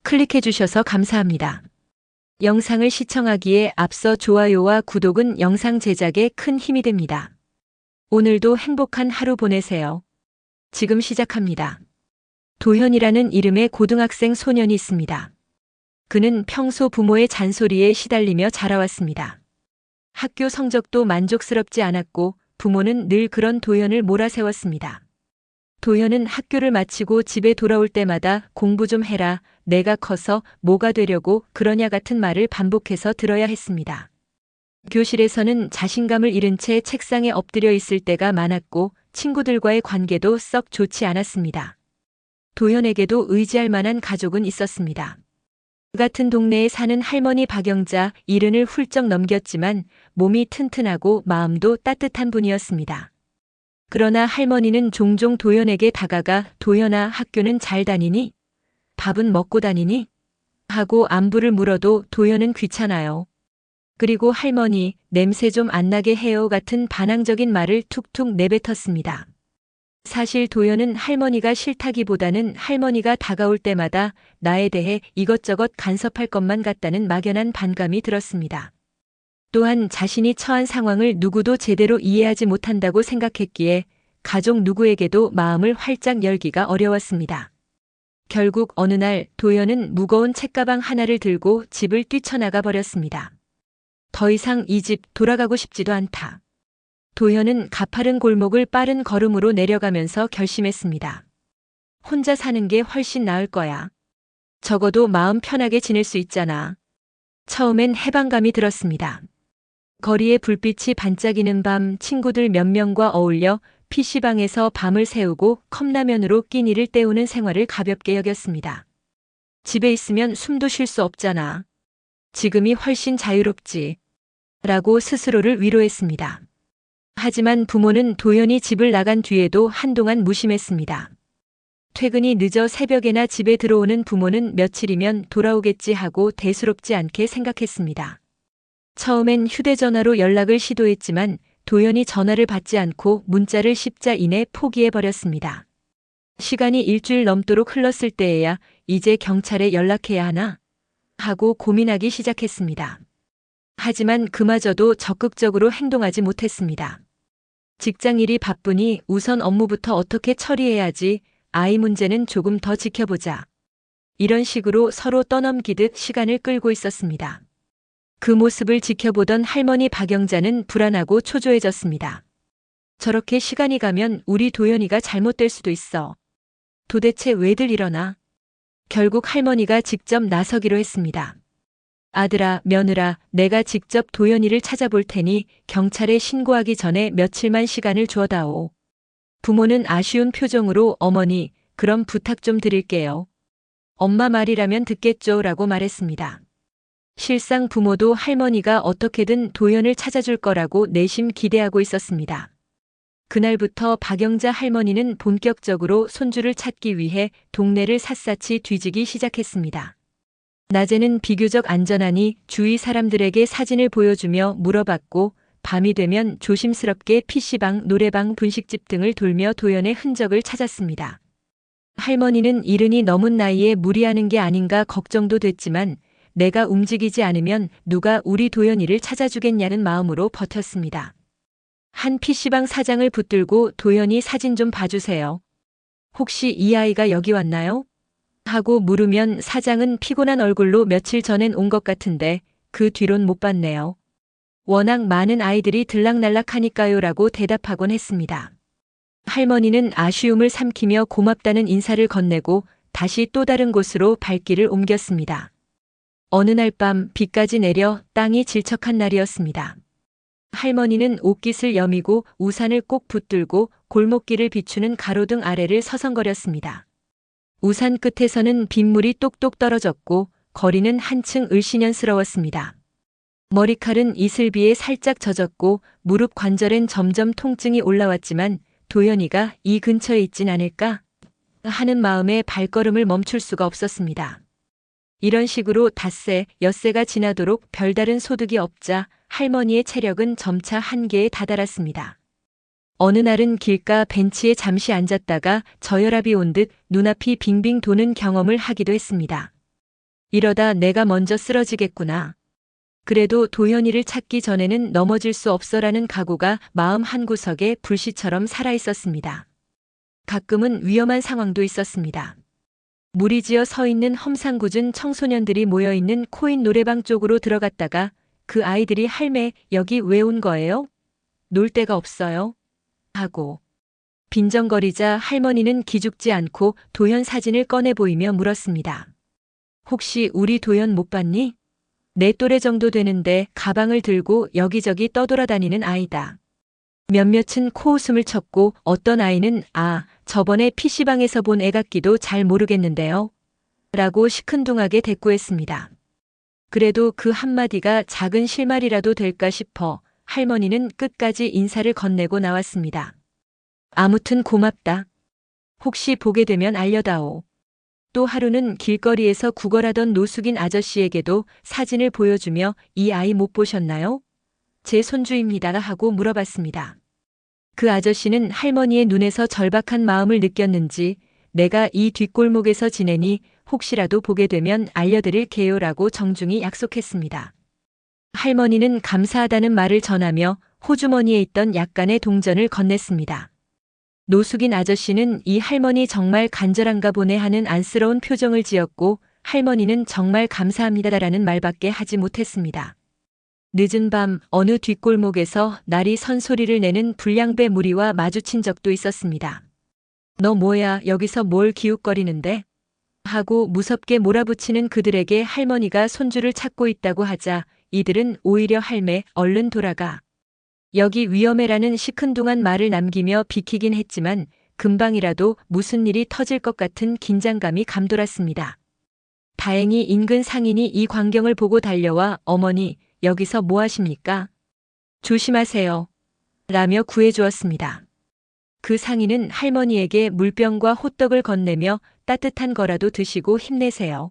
클릭해 주셔서 감사합니다. 영상을 시청하기에 앞서 좋아요와 구독은 영상 제작에 큰 힘이 됩니다. 오늘도 행복한 하루 보내세요. 지금 시작합니다. 도현이라는 이름의 고등학생 소년이 있습니다. 그는 평소 부모의 잔소리에 시달리며 자라왔습니다. 학교 성적도 만족스럽지 않았고 부모는 늘 그런 도현을 몰아세웠습니다. 도현은 학교를 마치고 집에 돌아올 때마다 공부 좀 해라, 내가 커서 뭐가 되려고 그러냐 같은 말을 반복해서 들어야 했습니다. 교실에서는 자신감을 잃은 채 책상에 엎드려 있을 때가 많았고 친구들과의 관계도 썩 좋지 않았습니다. 도현에게도 의지할 만한 가족은 있었습니다. 그 같은 동네에 사는 할머니 박영자, 70을 훌쩍 넘겼지만 몸이 튼튼하고 마음도 따뜻한 분이었습니다. 그러나 할머니는 종종 도현에게 다가가 도현아, 학교는 잘 다니니? 밥은 먹고 다니니? 하고 안부를 물어도 도현은 귀찮아요. 그리고 할머니, 냄새 좀 안 나게 해요 같은 반항적인 말을 툭툭 내뱉었습니다. 사실 도현은 할머니가 싫다기보다는 할머니가 다가올 때마다 나에 대해 이것저것 간섭할 것만 같다는 막연한 반감이 들었습니다. 또한 자신이 처한 상황을 누구도 제대로 이해하지 못한다고 생각했기에 가족 누구에게도 마음을 활짝 열기가 어려웠습니다. 결국 어느 날 도현은 무거운 책가방 하나를 들고 집을 뛰쳐나가 버렸습니다. 더 이상 이 집 돌아가고 싶지도 않다. 도현은 가파른 골목을 빠른 걸음으로 내려가면서 결심했습니다. 혼자 사는 게 훨씬 나을 거야. 적어도 마음 편하게 지낼 수 있잖아. 처음엔 해방감이 들었습니다. 거리에 불빛이 반짝이는 밤 친구들 몇 명과 어울려 PC방에서 밤을 새우고 컵라면으로 끼니를 때우는 생활을 가볍게 여겼습니다. 집에 있으면 숨도 쉴 수 없잖아. 지금이 훨씬 자유롭지. 라고 스스로를 위로했습니다. 하지만 부모는 도현이 집을 나간 뒤에도 한동안 무심했습니다. 퇴근이 늦어 새벽에나 집에 들어오는 부모는 며칠이면 돌아오겠지 하고 대수롭지 않게 생각했습니다. 처음엔 휴대전화로 연락을 시도했지만 도현이 전화를 받지 않고 문자를 10자 이내 포기해버렸습니다. 시간이 일주일 넘도록 흘렀을 때에야 이제 경찰에 연락해야 하나? 하고 고민하기 시작했습니다. 하지만 그마저도 적극적으로 행동하지 못했습니다. 직장일이 바쁘니 우선 업무부터 어떻게 처리해야지, 아이 문제는 조금 더 지켜보자. 이런 식으로 서로 떠넘기듯 시간을 끌고 있었습니다. 그 모습을 지켜보던 할머니 박영자는 불안하고 초조해졌습니다. 저렇게 시간이 가면 우리 도현이가 잘못될 수도 있어. 도대체 왜들 이러나? 결국 할머니가 직접 나서기로 했습니다. 아들아, 며느라, 내가 직접 도현이를 찾아볼 테니 경찰에 신고하기 전에 며칠만 시간을 주어다오. 부모는 아쉬운 표정으로 어머니, 그럼 부탁 좀 드릴게요. 엄마 말이라면 듣겠죠 라고 말했습니다. 실상 부모도 할머니가 어떻게든 도현을 찾아줄 거라고 내심 기대하고 있었습니다. 그날부터 박영자 할머니는 본격적으로 손주를 찾기 위해 동네를 샅샅이 뒤지기 시작했습니다. 낮에는 비교적 안전하니 주위 사람들에게 사진을 보여주며 물어봤고 밤이 되면 조심스럽게 PC방, 노래방, 분식집 등을 돌며 도현의 흔적을 찾았습니다. 할머니는 70이 넘은 나이에 무리하는 게 아닌가 걱정도 됐지만 내가 움직이지 않으면 누가 우리 도현이를 찾아주겠냐는 마음으로 버텼습니다. 한 PC방 사장을 붙들고 도현이 사진 좀 봐주세요. 혹시 이 아이가 여기 왔나요? 하고 물으면 사장은 피곤한 얼굴로 며칠 전엔 온 것 같은데 그 뒤론 못 봤네요. 워낙 많은 아이들이 들락날락하니까요 라고 대답하곤 했습니다. 할머니는 아쉬움을 삼키며 고맙다는 인사를 건네고 다시 또 다른 곳으로 발길을 옮겼습니다. 어느 날 밤 비까지 내려 땅이 질척한 날이었습니다. 할머니는 옷깃을 여미고 우산을 꼭 붙들고 골목길을 비추는 가로등 아래를 서성거렸습니다. 우산 끝에서는 빗물이 똑똑 떨어졌고 거리는 한층 을씨년스러웠습니다. 머리칼은 이슬비에 살짝 젖었고 무릎 관절엔 점점 통증이 올라왔지만 도현이가 이 근처에 있진 않을까 하는 마음에 발걸음을 멈출 수가 없었습니다. 이런 식으로 닷새, 엿새가 지나도록 별다른 소득이 없자 할머니의 체력은 점차 한계에 다다랐습니다. 어느 날은 길가 벤치에 잠시 앉았다가 저혈압이 온 듯 눈앞이 빙빙 도는 경험을 하기도 했습니다. 이러다 내가 먼저 쓰러지겠구나. 그래도 도현이를 찾기 전에는 넘어질 수 없어라는 각오가 마음 한구석에 불씨처럼 살아있었습니다. 가끔은 위험한 상황도 있었습니다. 무리지어 서 있는 험상궂은 청소년들이 모여있는 코인 노래방 쪽으로 들어갔다가 그 아이들이 할매, 여기 왜 온 거예요? 놀 데가 없어요? 하고 빈정거리자 할머니는 기죽지 않고 도현 사진을 꺼내 보이며 물었습니다. 혹시 우리 도현 못 봤니? 내 또래 정도 되는데 가방을 들고 여기저기 떠돌아다니는 아이다. 몇몇은 코웃음을 쳤고 어떤 아이는 저번에 PC방에서 본 애 같기도 잘 모르겠는데요. 라고 시큰둥하게 대꾸했습니다. 그래도 그 한마디가 작은 실말이라도 될까 싶어 할머니는 끝까지 인사를 건네고 나왔습니다. 아무튼 고맙다. 혹시 보게 되면 알려다오. 또 하루는 길거리에서 구걸하던 노숙인 아저씨에게도 사진을 보여주며 이 아이 못 보셨나요? 제 손주입니다 하고 물어봤습니다. 그 아저씨는 할머니의 눈에서 절박한 마음을 느꼈는지 내가 이 뒷골목에서 지내니 혹시라도 보게 되면 알려드릴게요라고 정중히 약속했습니다. 할머니는 감사하다는 말을 전하며 호주머니에 있던 약간의 동전을 건넸습니다. 노숙인 아저씨는 이 할머니 정말 간절한가 보네 하는 안쓰러운 표정을 지었고 할머니는 정말 감사합니다라는 말밖에 하지 못했습니다. 늦은 밤 어느 뒷골목에서 날이 선소리를 내는 불량배 무리와 마주친 적도 있었습니다. 너 뭐야 여기서 뭘 기웃거리는데? 하고 무섭게 몰아붙이는 그들에게 할머니가 손주를 찾고 있다고 하자 이들은 오히려 할매 얼른 돌아가. 여기 위험해라는 시큰둥한 말을 남기며 비키긴 했지만 금방이라도 무슨 일이 터질 것 같은 긴장감이 감돌았습니다. 다행히 인근 상인이 이 광경을 보고 달려와 어머니 여기서 뭐 하십니까? 조심하세요. 라며 구해주었습니다. 그 상인은 할머니에게 물병과 호떡을 건네며 따뜻한 거라도 드시고 힘내세요.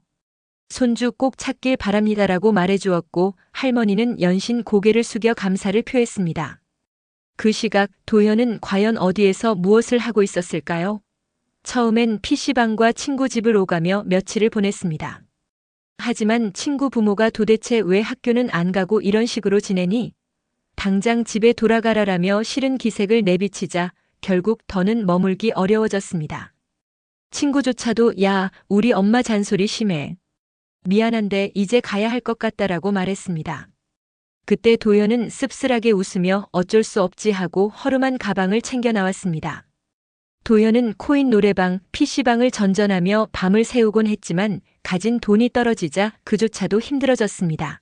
손주 꼭 찾길 바랍니다라고 말해주었고 할머니는 연신 고개를 숙여 감사를 표했습니다. 그 시각 도현은 과연 어디에서 무엇을 하고 있었을까요? 처음엔 PC방과 친구 집을 오가며 며칠을 보냈습니다. 하지만 친구 부모가 도대체 왜 학교는 안 가고 이런 식으로 지내니? 당장 집에 돌아가라라며 싫은 기색을 내비치자 결국 더는 머물기 어려워졌습니다. 친구조차도 야, 우리 엄마 잔소리 심해. 미안한데 이제 가야 할 것 같다라고 말했습니다. 그때 도현은 씁쓸하게 웃으며 어쩔 수 없지 하고 허름한 가방을 챙겨 나왔습니다. 도현은 코인 노래방, PC방을 전전하며 밤을 새우곤 했지만 가진 돈이 떨어지자 그조차도 힘들어졌습니다.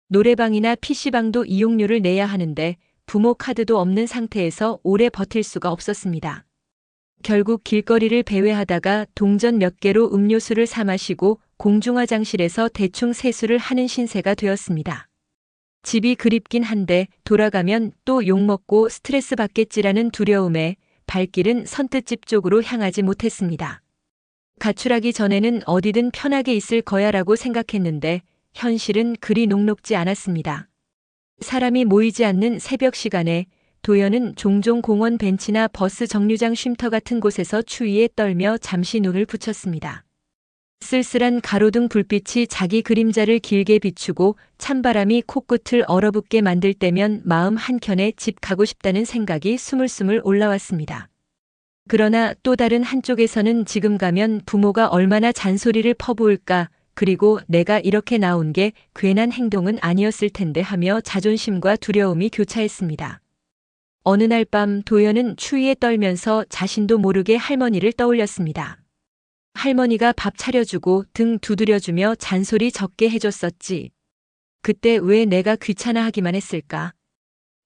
노래방이나 PC방도 이용료를 내야 하는데 부모 카드도 없는 상태에서 오래 버틸 수가 없었습니다. 결국 길거리를 배회하다가 동전 몇 개로 음료수를 사 마시고 공중화장실에서 대충 세수를 하는 신세가 되었습니다. 집이 그립긴 한데 돌아가면 또 욕먹고 스트레스 받겠지라는 두려움에 발길은 선뜻 집 쪽으로 향하지 못했습니다. 가출하기 전에는 어디든 편하게 있을 거야라고 생각했는데 현실은 그리 녹록지 않았습니다. 사람이 모이지 않는 새벽 시간에 도현은 종종 공원 벤치나 버스 정류장 쉼터 같은 곳에서 추위에 떨며 잠시 눈을 붙였습니다. 쓸쓸한 가로등 불빛이 자기 그림자를 길게 비추고 찬바람이 코끝을 얼어붙게 만들 때면 마음 한켠에 집 가고 싶다는 생각이 스물스물 올라왔습니다. 그러나 또 다른 한쪽에서는 지금 가면 부모가 얼마나 잔소리를 퍼부을까, 그리고 내가 이렇게 나온 게 괜한 행동은 아니었을 텐데 하며 자존심과 두려움이 교차했습니다. 어느 날 밤 도현은 추위에 떨면서 자신도 모르게 할머니를 떠올렸습니다. 할머니가 밥 차려주고 등 두드려주며 잔소리 적게 해줬었지. 그때 왜 내가 귀찮아하기만 했을까?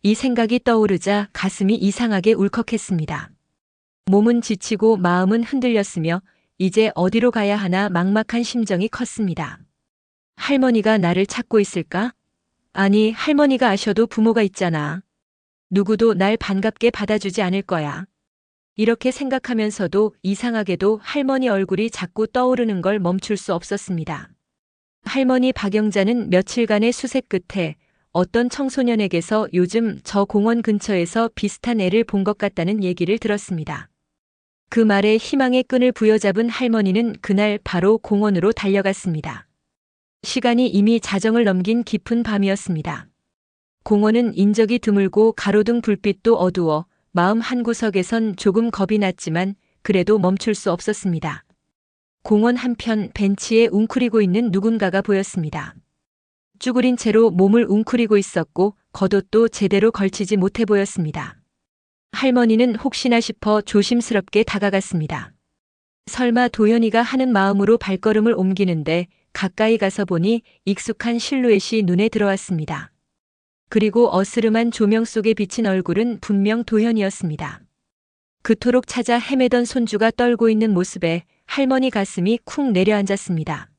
이 생각이 떠오르자 가슴이 이상하게 울컥했습니다. 몸은 지치고 마음은 흔들렸으며 이제 어디로 가야 하나 막막한 심정이 컸습니다. 할머니가 나를 찾고 있을까? 아니, 할머니가 아셔도 부모가 있잖아. 누구도 날 반갑게 받아주지 않을 거야. 이렇게 생각하면서도 이상하게도 할머니 얼굴이 자꾸 떠오르는 걸 멈출 수 없었습니다. 할머니 박영자는 며칠간의 수색 끝에 어떤 청소년에게서 요즘 저 공원 근처에서 비슷한 애를 본 것 같다는 얘기를 들었습니다. 그 말에 희망의 끈을 부여잡은 할머니는 그날 바로 공원으로 달려갔습니다. 시간이 이미 자정을 넘긴 깊은 밤이었습니다. 공원은 인적이 드물고 가로등 불빛도 어두워 마음 한구석에선 조금 겁이 났지만 그래도 멈출 수 없었습니다. 공원 한편 벤치에 웅크리고 있는 누군가가 보였습니다. 쭈그린 채로 몸을 웅크리고 있었고 겉옷도 제대로 걸치지 못해 보였습니다. 할머니는 혹시나 싶어 조심스럽게 다가갔습니다. 설마 도연이가 하는 마음으로 발걸음을 옮기는데 가까이 가서 보니 익숙한 실루엣이 눈에 들어왔습니다. 그리고 어스름한 조명 속에 비친 얼굴은 분명 도연이었습니다. 그토록 찾아 헤매던 손주가 떨고 있는 모습에 할머니 가슴이 쿵 내려앉았습니다.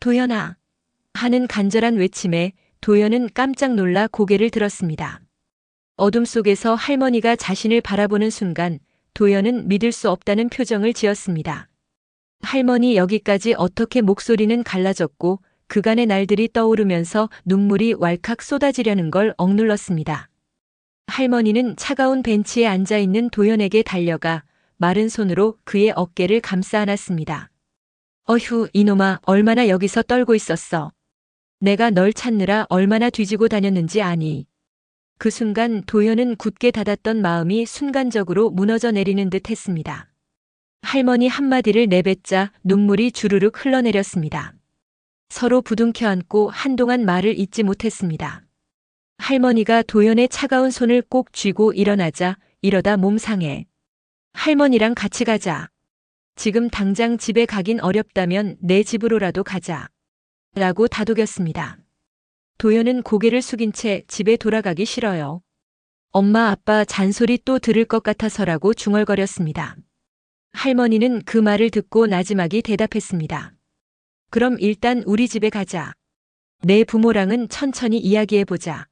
도연아! 하는 간절한 외침에 도연은 깜짝 놀라 고개를 들었습니다. 어둠 속에서 할머니가 자신을 바라보는 순간 도연은 믿을 수 없다는 표정을 지었습니다. 할머니 여기까지 어떻게 목소리는 갈라졌고 그간의 날들이 떠오르면서 눈물이 왈칵 쏟아지려는 걸 억눌렀습니다. 할머니는 차가운 벤치에 앉아있는 도연에게 달려가 마른 손으로 그의 어깨를 감싸 안았습니다. 어휴, 이놈아, 얼마나 여기서 떨고 있었어. 내가 널 찾느라 얼마나 뒤지고 다녔는지 아니. 그 순간 도연은 굳게 닫았던 마음이 순간적으로 무너져 내리는 듯 했습니다. 할머니 한마디를 내뱉자 눈물이 주르륵 흘러내렸습니다. 서로 부둥켜 안고 한동안 말을 잇지 못했습니다. 할머니가 도연의 차가운 손을 꼭 쥐고 일어나자 이러다 몸 상해. 할머니랑 같이 가자. 지금 당장 집에 가긴 어렵다면 내 집으로라도 가자. 라고 다독였습니다. 도연은 고개를 숙인 채 집에 돌아가기 싫어요. 엄마 아빠 잔소리 또 들을 것 같아서라고 중얼거렸습니다. 할머니는 그 말을 듣고 나지막이 대답했습니다. 그럼 일단 우리 집에 가자. 내 부모랑은 천천히 이야기해보자.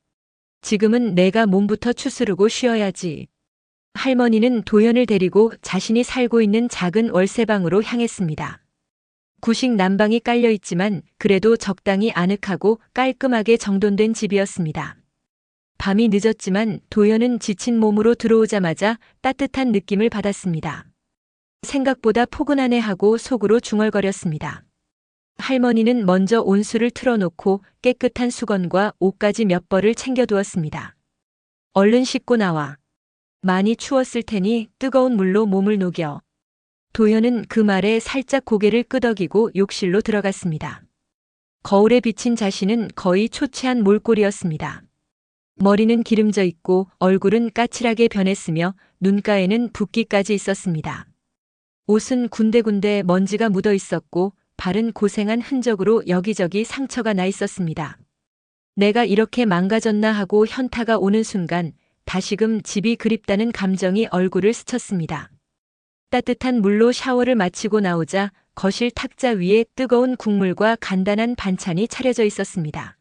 지금은 내가 몸부터 추스르고 쉬어야지. 할머니는 도연을 데리고 자신이 살고 있는 작은 월세방으로 향했습니다. 구식 난방이 깔려 있지만 그래도 적당히 아늑하고 깔끔하게 정돈된 집이었습니다. 밤이 늦었지만 도연은 지친 몸으로 들어오자마자 따뜻한 느낌을 받았습니다. 생각보다 포근하네 하고 속으로 중얼거렸습니다. 할머니는 먼저 온수를 틀어놓고 깨끗한 수건과 옷까지 몇 벌을 챙겨두었습니다. 얼른 씻고 나와. 많이 추웠을 테니 뜨거운 물로 몸을 녹여. 도연은 그 말에 살짝 고개를 끄덕이고 욕실로 들어갔습니다. 거울에 비친 자신은 거의 초췌한 몰골이었습니다. 머리는 기름져 있고 얼굴은 까칠하게 변했으며 눈가에는 붓기까지 있었습니다. 옷은 군데군데 먼지가 묻어 있었고 발은 고생한 흔적으로 여기저기 상처가 나 있었습니다. 내가 이렇게 망가졌나 하고 현타가 오는 순간 다시금 집이 그립다는 감정이 얼굴을 스쳤습니다. 따뜻한 물로 샤워를 마치고 나오자 거실 탁자 위에 뜨거운 국물과 간단한 반찬이 차려져 있었습니다.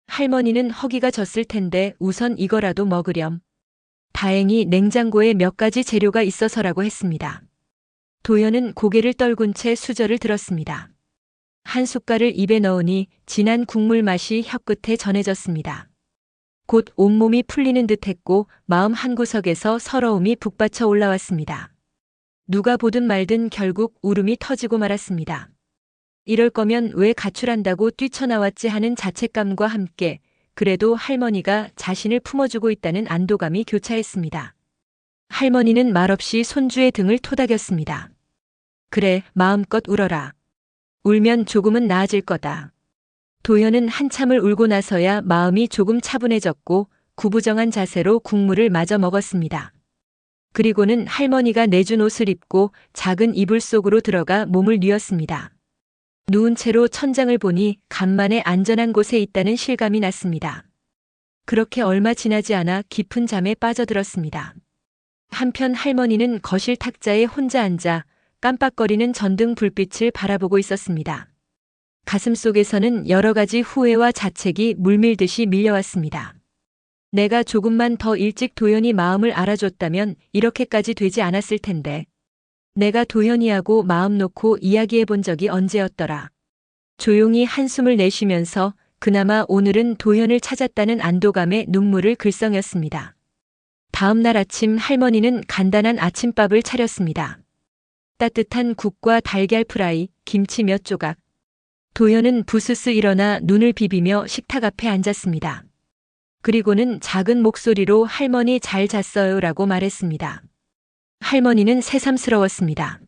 할머니는 허기가 졌을 텐데 우선 이거라도 먹으렴. 다행히 냉장고에 몇 가지 재료가 있어서라고 했습니다. 도연은 고개를 떨군 채 수저를 들었습니다. 한 숟갈을 입에 넣으니 진한 국물 맛이 혀끝에 전해졌습니다. 곧 온몸이 풀리는 듯했고 마음 한구석에서 서러움이 북받쳐 올라왔습니다. 누가 보든 말든 결국 울음이 터지고 말았습니다. 이럴 거면 왜 가출한다고 뛰쳐나왔지 하는 자책감과 함께 그래도 할머니가 자신을 품어주고 있다는 안도감이 교차했습니다. 할머니는 말없이 손주의 등을 토닥였습니다. 그래, 마음껏 울어라. 울면 조금은 나아질 거다. 도연은 한참을 울고 나서야 마음이 조금 차분해졌고 구부정한 자세로 국물을 마저 먹었습니다. 그리고는 할머니가 내준 옷을 입고 작은 이불 속으로 들어가 몸을 뉘었습니다. 누운 채로 천장을 보니 간만에 안전한 곳에 있다는 실감이 났습니다. 그렇게 얼마 지나지 않아 깊은 잠에 빠져들었습니다. 한편 할머니는 거실 탁자에 혼자 앉아 깜빡거리는 전등 불빛을 바라보고 있었습니다. 가슴속에서는 여러 가지 후회와 자책이 물밀듯이 밀려왔습니다. 내가 조금만 더 일찍 도연이 마음을 알아줬다면 이렇게까지 되지 않았을 텐데. 내가 도연이하고 마음 놓고 이야기해 본 적이 언제였더라. 조용히 한숨을 내쉬면서 그나마 오늘은 도연을 찾았다는 안도감에 눈물을 글썽였습니다. 다음 날 아침 할머니는 간단한 아침밥을 차렸습니다. 따뜻한 국과 달걀 프라이, 김치 몇 조각, 도현은 부스스 일어나 눈을 비비며 식탁 앞에 앉았습니다. 그리고는 작은 목소리로 할머니 잘 잤어요 라고 말했습니다. 할머니는 새삼스러웠습니다.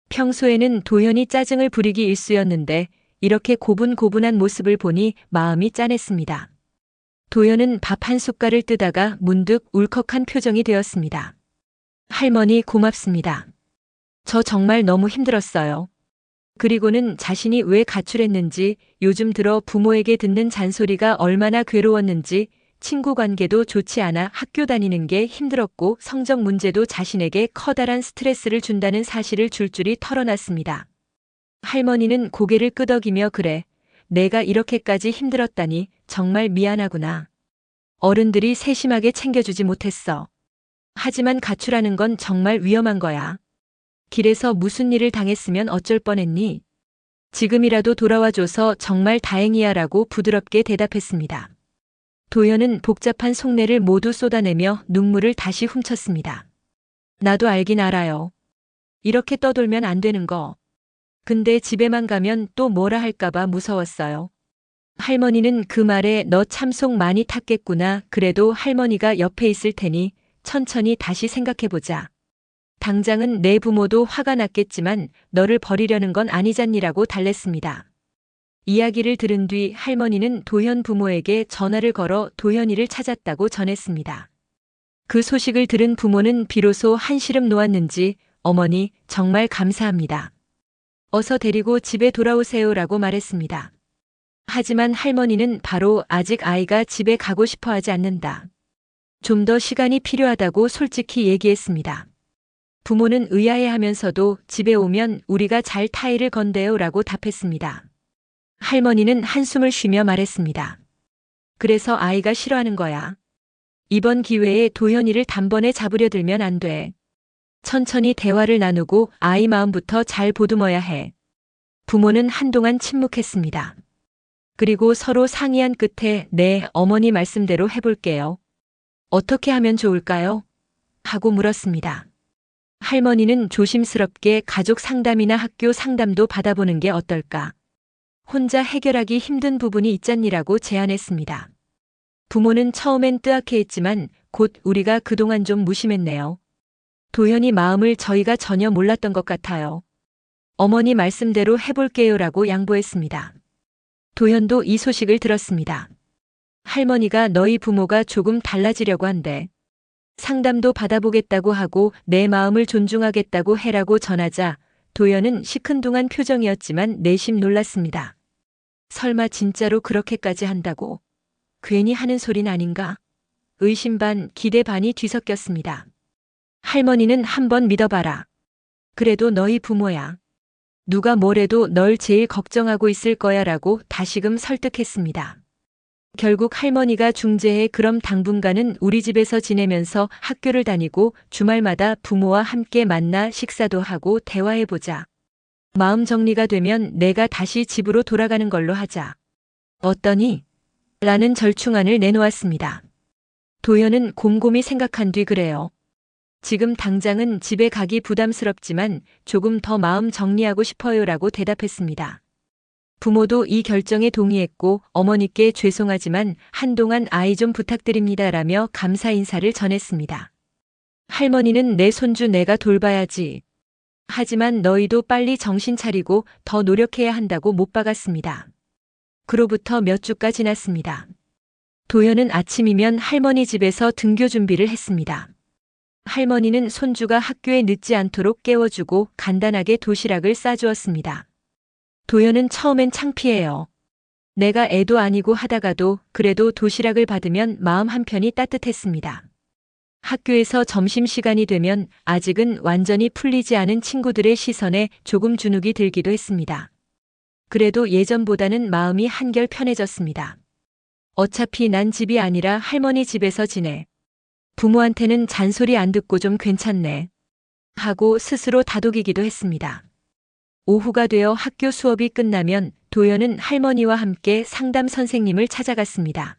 평소에는 도현이 짜증을 부리기 일쑤였는데 이렇게 고분고분한 모습을 보니 마음이 짠했습니다. 도현은 밥 한 숟갈을 뜨다가 문득 울컥한 표정이 되었습니다. 할머니 고맙습니다. 저 정말 너무 힘들었어요. 그리고는 자신이 왜 가출했는지, 요즘 들어 부모에게 듣는 잔소리가 얼마나 괴로웠는지, 친구 관계도 좋지 않아 학교 다니는 게 힘들었고 성적 문제도 자신에게 커다란 스트레스를 준다는 사실을 줄줄이 털어놨습니다. 할머니는 고개를 끄덕이며 그래, 내가 이렇게까지 힘들었다니 정말 미안하구나. 어른들이 세심하게 챙겨주지 못했어. 하지만 가출하는 건 정말 위험한 거야. 길에서 무슨 일을 당했으면 어쩔 뻔했니? 지금이라도 돌아와줘서 정말 다행이야 라고 부드럽게 대답했습니다. 도현은 복잡한 속내를 모두 쏟아내며 눈물을 다시 훔쳤습니다. 나도 알긴 알아요. 이렇게 떠돌면 안 되는 거. 근데 집에만 가면 또 뭐라 할까봐 무서웠어요. 할머니는 그 말에 너 참 속 많이 탔겠구나. 그래도 할머니가 옆에 있을 테니 천천히 다시 생각해보자. 당장은 내 부모도 화가 났겠지만 너를 버리려는 건 아니잖니라고 달랬습니다. 이야기를 들은 뒤 할머니는 도현 부모에게 전화를 걸어 도현이를 찾았다고 전했습니다. 그 소식을 들은 부모는 비로소 한시름 놓았는지 어머니 정말 감사합니다. 어서 데리고 집에 돌아오세요라고 말했습니다. 하지만 할머니는 바로 아직 아이가 집에 가고 싶어 하지 않는다. 좀 더 시간이 필요하다고 솔직히 얘기했습니다. 부모는 의아해하면서도 집에 오면 우리가 잘 타이를 건대요 라고 답했습니다. 할머니는 한숨을 쉬며 말했습니다. 그래서 아이가 싫어하는 거야. 이번 기회에 도현이를 단번에 잡으려 들면 안 돼. 천천히 대화를 나누고 아이 마음부터 잘 보듬어야 해. 부모는 한동안 침묵했습니다. 그리고 서로 상의한 끝에 네, 어머니 말씀대로 해볼게요. 어떻게 하면 좋을까요? 하고 물었습니다. 할머니는 조심스럽게 가족 상담이나 학교 상담도 받아보는 게 어떨까? 혼자 해결하기 힘든 부분이 있잖니라고 제안했습니다. 부모는 처음엔 뜨악해했지만 곧 우리가 그동안 좀 무심했네요. 도현이 마음을 저희가 전혀 몰랐던 것 같아요. 어머니 말씀대로 해볼게요라고 양보했습니다. 도현도 이 소식을 들었습니다. 할머니가 너희 부모가 조금 달라지려고 한대. 상담도 받아보겠다고 하고 내 마음을 존중하겠다고 해라고 전하자 도현은 시큰둥한 표정이었지만 내심 놀랐습니다. 설마 진짜로 그렇게까지 한다고? 괜히 하는 소린 아닌가? 의심 반 기대 반이 뒤섞였습니다. 할머니는 한번 믿어봐라. 그래도 너희 부모야. 누가 뭐래도 널 제일 걱정하고 있을 거야 라고 다시금 설득했습니다. 결국 할머니가 중재해 그럼 당분간은 우리 집에서 지내면서 학교를 다니고 주말마다 부모와 함께 만나 식사도 하고 대화해보자. 마음 정리가 되면 내가 다시 집으로 돌아가는 걸로 하자. 어떠니? 라는 절충안을 내놓았습니다. 도현은 곰곰이 생각한 뒤 그래요. 지금 당장은 집에 가기 부담스럽지만 조금 더 마음 정리하고 싶어요라고 대답했습니다. 부모도 이 결정에 동의했고 어머니께 죄송하지만 한동안 아이 좀 부탁드립니다라며 감사 인사를 전했습니다. 할머니는 내 손주 내가 돌봐야지. 하지만 너희도 빨리 정신 차리고 더 노력해야 한다고 못 박았습니다. 그로부터 몇 주가 지났습니다. 도현은 아침이면 할머니 집에서 등교 준비를 했습니다. 할머니는 손주가 학교에 늦지 않도록 깨워주고 간단하게 도시락을 싸주었습니다. 도현은 처음엔 창피해요. 내가 애도 아니고 하다가도 그래도 도시락을 받으면 마음 한편이 따뜻했습니다. 학교에서 점심시간이 되면 아직은 완전히 풀리지 않은 친구들의 시선에 조금 주눅이 들기도 했습니다. 그래도 예전보다는 마음이 한결 편해졌습니다. 어차피 난 집이 아니라 할머니 집에서 지내. 부모한테는 잔소리 안 듣고 좀 괜찮네. 하고 스스로 다독이기도 했습니다. 오후가 되어 학교 수업이 끝나면 도현은 할머니와 함께 상담 선생님을 찾아갔습니다.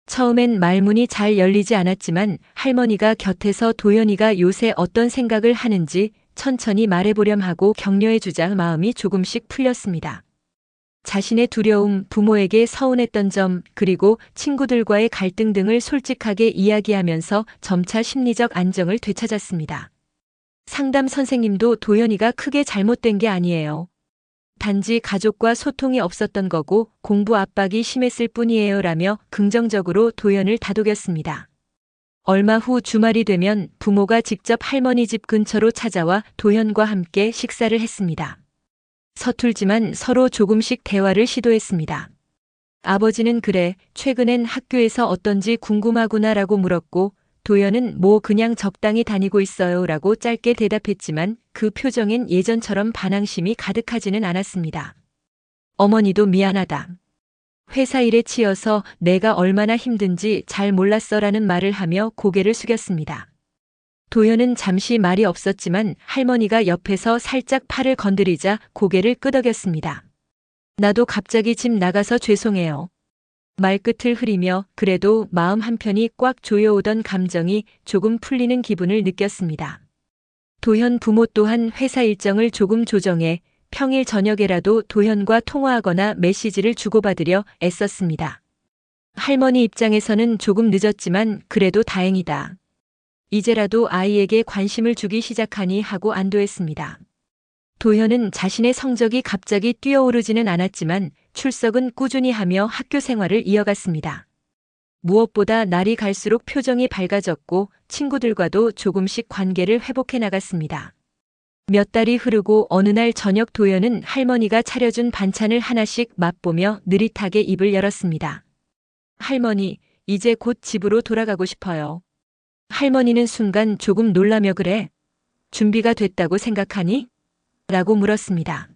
처음엔 말문이 잘 열리지 않았지만 할머니가 곁에서 도현이가 요새 어떤 생각을 하는지 천천히 말해보렴 하고 격려해주자 마음이 조금씩 풀렸습니다. 자신의 두려움, 부모에게 서운했던 점, 그리고 친구들과의 갈등 등을 솔직하게 이야기하면서 점차 심리적 안정을 되찾았습니다. 상담 선생님도 도연이가 크게 잘못된 게 아니에요. 단지 가족과 소통이 없었던 거고 공부 압박이 심했을 뿐이에요 라며 긍정적으로 도연을 다독였습니다. 얼마 후 주말이 되면 부모가 직접 할머니 집 근처로 찾아와 도연과 함께 식사를 했습니다. 서툴지만 서로 조금씩 대화를 시도했습니다. 아버지는 그래, 최근엔 학교에서 어떤지 궁금하구나라고 물었고 도연은 뭐 그냥 적당히 다니고 있어요 라고 짧게 대답했지만 그 표정엔 예전처럼 반항심이 가득하지는 않았습니다. 어머니도 미안하다. 회사 일에 치여서 내가 얼마나 힘든지 잘 몰랐어 라는 말을 하며 고개를 숙였습니다. 도연은 잠시 말이 없었지만 할머니가 옆에서 살짝 팔을 건드리자 고개를 끄덕였습니다. 나도 갑자기 집 나가서 죄송해요. 말끝을 흐리며 그래도 마음 한편이 꽉 조여오던 감정이 조금 풀리는 기분을 느꼈습니다. 도현 부모 또한 회사 일정을 조금 조정해 평일 저녁에라도 도현과 통화하거나 메시지를 주고받으려 애썼습니다. 할머니 입장에서는 조금 늦었지만 그래도 다행이다. 이제라도 아이에게 관심을 주기 시작하니 하고 안도했습니다. 도현은 자신의 성적이 갑자기 뛰어오르지는 않았지만 출석은 꾸준히 하며 학교 생활을 이어갔습니다. 무엇보다 날이 갈수록 표정이 밝아졌고 친구들과도 조금씩 관계를 회복해 나갔습니다. 몇 달이 흐르고 어느 날 저녁 도연은 할머니가 차려준 반찬을 하나씩 맛보며 느릿하게 입을 열었습니다. 할머니, 이제 곧 집으로 돌아가고 싶어요. 할머니는 순간 조금 놀라며 그래? 준비가 됐다고 생각하니? 라고 물었습니다.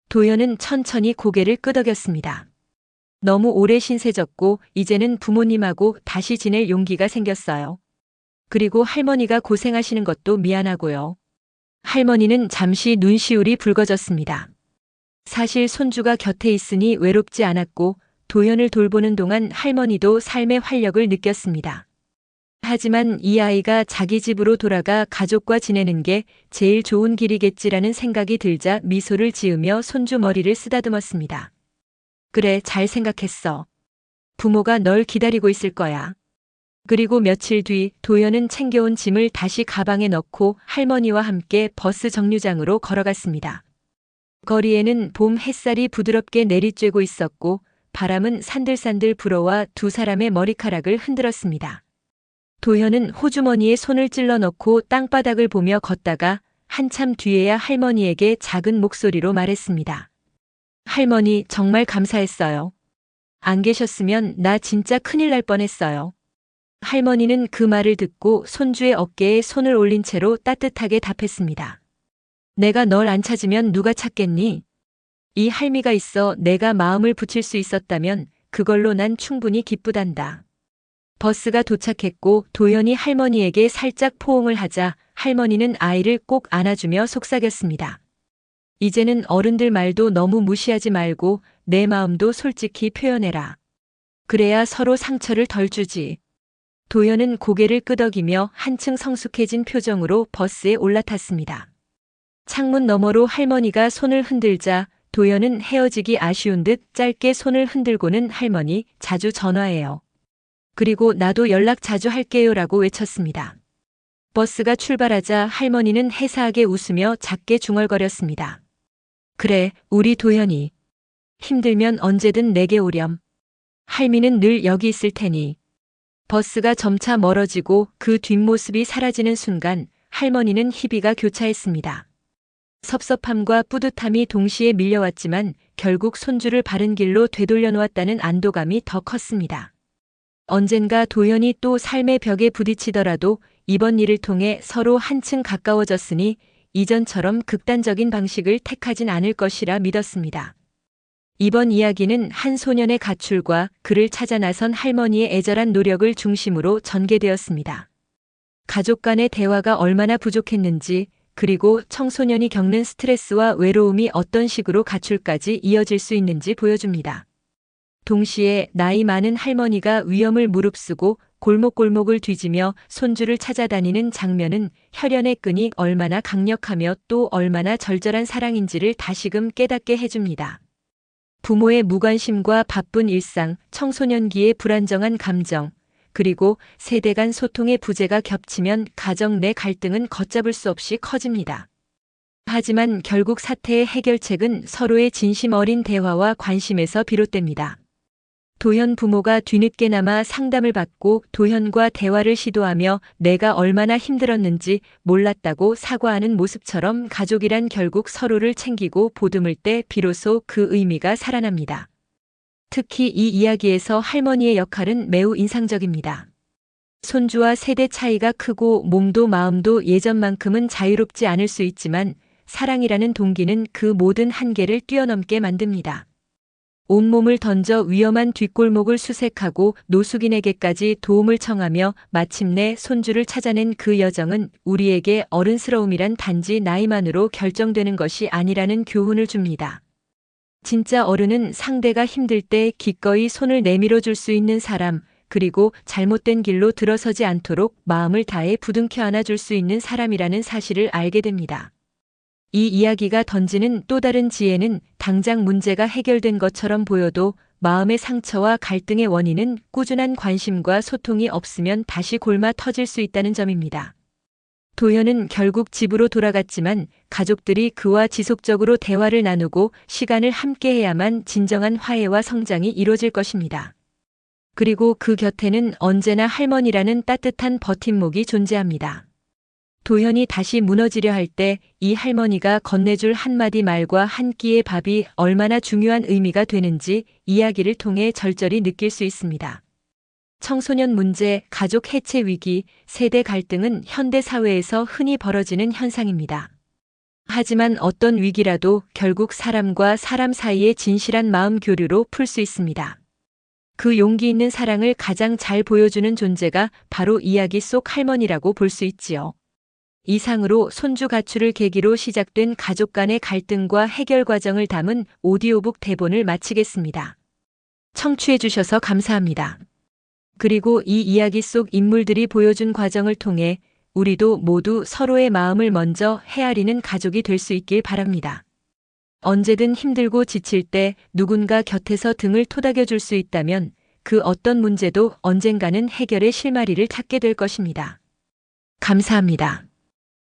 도연은 천천히 고개를 끄덕였습니다. 너무 오래 신세졌고 이제는 부모님하고 다시 지낼 용기가 생겼어요. 그리고 할머니가 고생하시는 것도 미안하고요. 할머니는 잠시 눈시울이 붉어졌습니다. 사실 손주가 곁에 있으니 외롭지 않았고 도연을 돌보는 동안 할머니도 삶의 활력을 느꼈습니다. 하지만 이 아이가 자기 집으로 돌아가 가족과 지내는 게 제일 좋은 길이겠지라는 생각이 들자 미소를 지으며 손주 머리를 쓰다듬었습니다. 그래, 잘 생각했어. 부모가 널 기다리고 있을 거야. 그리고 며칠 뒤 도연은 챙겨온 짐을 다시 가방에 넣고 할머니와 함께 버스 정류장으로 걸어갔습니다. 거리에는 봄 햇살이 부드럽게 내리쬐고 있었고 바람은 산들산들 불어와 두 사람의 머리카락을 흔들었습니다. 도현은 호주머니에 손을 찔러 넣고 땅바닥을 보며 걷다가 한참 뒤에야 할머니에게 작은 목소리로 말했습니다. 할머니, 정말 감사했어요. 안 계셨으면 나 진짜 큰일 날 뻔했어요. 할머니는 그 말을 듣고 손주의 어깨에 손을 올린 채로 따뜻하게 답했습니다. 내가 널 안 찾으면 누가 찾겠니? 이 할미가 있어 내가 마음을 붙일 수 있었다면 그걸로 난 충분히 기쁘단다. 버스가 도착했고 도연이 할머니에게 살짝 포옹을 하자 할머니는 아이를 꼭 안아주며 속삭였습니다. 이제는 어른들 말도 너무 무시하지 말고 내 마음도 솔직히 표현해라. 그래야 서로 상처를 덜 주지. 도연은 고개를 끄덕이며 한층 성숙해진 표정으로 버스에 올라탔습니다. 창문 너머로 할머니가 손을 흔들자 도연은 헤어지기 아쉬운 듯 짧게 손을 흔들고는 할머니, 자주 전화해요. 그리고 나도 연락 자주 할게요 라고 외쳤습니다. 버스가 출발하자 할머니는 해사하게 웃으며 작게 중얼거렸습니다. 그래, 우리 도연이. 힘들면 언제든 내게 오렴. 할미는 늘 여기 있을 테니. 버스가 점차 멀어지고 그 뒷모습이 사라지는 순간 할머니는 희비가 교차했습니다. 섭섭함과 뿌듯함이 동시에 밀려왔지만 결국 손주를 바른 길로 되돌려 놓았다는 안도감이 더 컸습니다. 언젠가 도연이 또 삶의 벽에 부딪히더라도 이번 일을 통해 서로 한층 가까워졌으니 이전처럼 극단적인 방식을 택하진 않을 것이라 믿었습니다. 이번 이야기는 한 소년의 가출과 그를 찾아 나선 할머니의 애절한 노력을 중심으로 전개되었습니다. 가족 간의 대화가 얼마나 부족했는지, 그리고 청소년이 겪는 스트레스와 외로움이 어떤 식으로 가출까지 이어질 수 있는지 보여줍니다. 동시에 나이 많은 할머니가 위험을 무릅쓰고 골목골목을 뒤지며 손주를 찾아다니는 장면은 혈연의 끈이 얼마나 강력하며 또 얼마나 절절한 사랑인지를 다시금 깨닫게 해줍니다. 부모의 무관심과 바쁜 일상, 청소년기의 불안정한 감정, 그리고 세대 간 소통의 부재가 겹치면 가정 내 갈등은 걷잡을 수 없이 커집니다. 하지만 결국 사태의 해결책은 서로의 진심 어린 대화와 관심에서 비롯됩니다. 도현 부모가 뒤늦게나마 상담을 받고 도현과 대화를 시도하며 내가 얼마나 힘들었는지 몰랐다고 사과하는 모습처럼 가족이란 결국 서로를 챙기고 보듬을 때 비로소 그 의미가 살아납니다. 특히 이 이야기에서 할머니의 역할은 매우 인상적입니다. 손주와 세대 차이가 크고 몸도 마음도 예전만큼은 자유롭지 않을 수 있지만 사랑이라는 동기는 그 모든 한계를 뛰어넘게 만듭니다. 온몸을 던져 위험한 뒷골목을 수색하고 노숙인에게까지 도움을 청하며 마침내 손주를 찾아낸 그 여정은 우리에게 어른스러움이란 단지 나이만으로 결정되는 것이 아니라는 교훈을 줍니다. 진짜 어른은 상대가 힘들 때 기꺼이 손을 내밀어 줄 수 있는 사람, 그리고 잘못된 길로 들어서지 않도록 마음을 다해 부둥켜 안아줄 수 있는 사람이라는 사실을 알게 됩니다. 이 이야기가 던지는 또 다른 지혜는 당장 문제가 해결된 것처럼 보여도 마음의 상처와 갈등의 원인은 꾸준한 관심과 소통이 없으면 다시 골마 터질 수 있다는 점입니다. 도현은 결국 집으로 돌아갔지만 가족들이 그와 지속적으로 대화를 나누고 시간을 함께해야만 진정한 화해와 성장이 이루어질 것입니다. 그리고 그 곁에는 언제나 할머니라는 따뜻한 버팀목이 존재합니다. 도현이 다시 무너지려 할 때 이 할머니가 건네줄 한마디 말과 한 끼의 밥이 얼마나 중요한 의미가 되는지 이야기를 통해 절절히 느낄 수 있습니다. 청소년 문제, 가족 해체 위기, 세대 갈등은 현대 사회에서 흔히 벌어지는 현상입니다. 하지만 어떤 위기라도 결국 사람과 사람 사이의 진실한 마음 교류로 풀 수 있습니다. 그 용기 있는 사랑을 가장 잘 보여주는 존재가 바로 이야기 속 할머니라고 볼 수 있지요. 이상으로 손주 가출을 계기로 시작된 가족 간의 갈등과 해결 과정을 담은 오디오북 대본을 마치겠습니다. 청취해 주셔서 감사합니다. 그리고 이 이야기 속 인물들이 보여준 과정을 통해 우리도 모두 서로의 마음을 먼저 헤아리는 가족이 될 수 있길 바랍니다. 언제든 힘들고 지칠 때 누군가 곁에서 등을 토닥여 줄 수 있다면 그 어떤 문제도 언젠가는 해결의 실마리를 찾게 될 것입니다. 감사합니다.